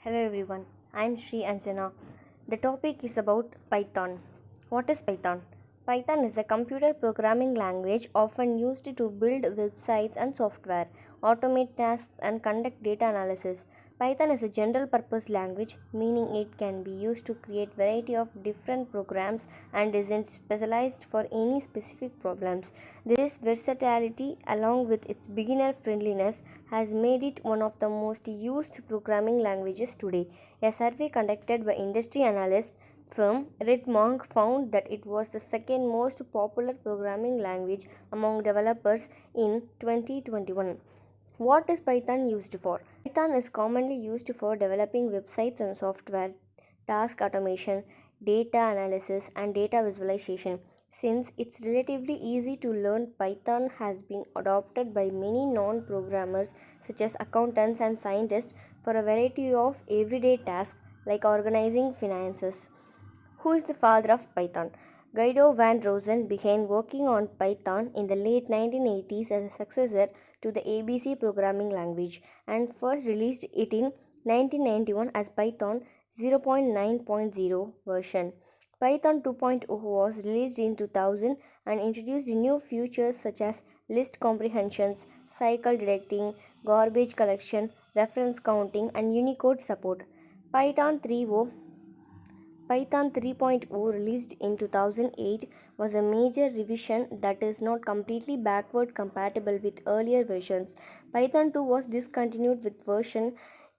Hello everyone, I am Shreeanjana. The topic is about Python. What is Python? Python is a computer programming language often used to build websites and software, automate tasks, and conduct data analysis. Python is a general purpose language, meaning it can be used to create variety of different programs and isn't specialized for any specific problems. This versatility, along with its beginner friendliness, has made it one of the most used programming languages today. A survey conducted by industry analyst firm Redmonk found that it was the second most popular programming language among developers in 2021. What is Python used for? Python is commonly used for developing websites and software, task automation, data analysis, and data visualization. Since it's relatively easy to learn, Python has been adopted by many non programmers such as accountants and scientists for a variety of everyday tasks like organizing finances. Who is the father of Python? Guido van Rosen began working on Python in the late 1980s as a successor to the ABC programming language and first released it in 1991 as Python 0.9.0 version. Python 2.0 was released in 2000 and introduced new features such as list comprehensions, cycle detecting, garbage collection, reference counting, and Unicode support. Python 3.0 Python 3.0, released in 2008, was a major revision that is not completely backward compatible with earlier versions. Python 2 was discontinued with version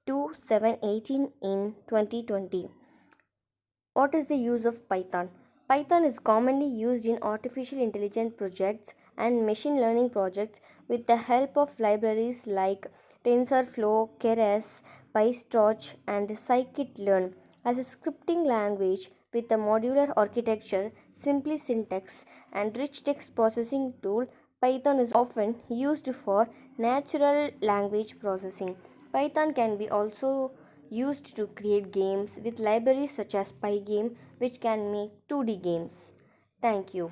2.7.18 in 2020. What is the use of Python? Python is commonly used in artificial intelligence projects and machine learning projects with the help of libraries like TensorFlow, Keras, PyTorch, and scikit-learn. As a scripting language with a modular architecture, simple syntax, and rich text processing tool, Python is often used for natural language processing. Python can be also used to create games with libraries such as Pygame, which can make 2D games. Thank you.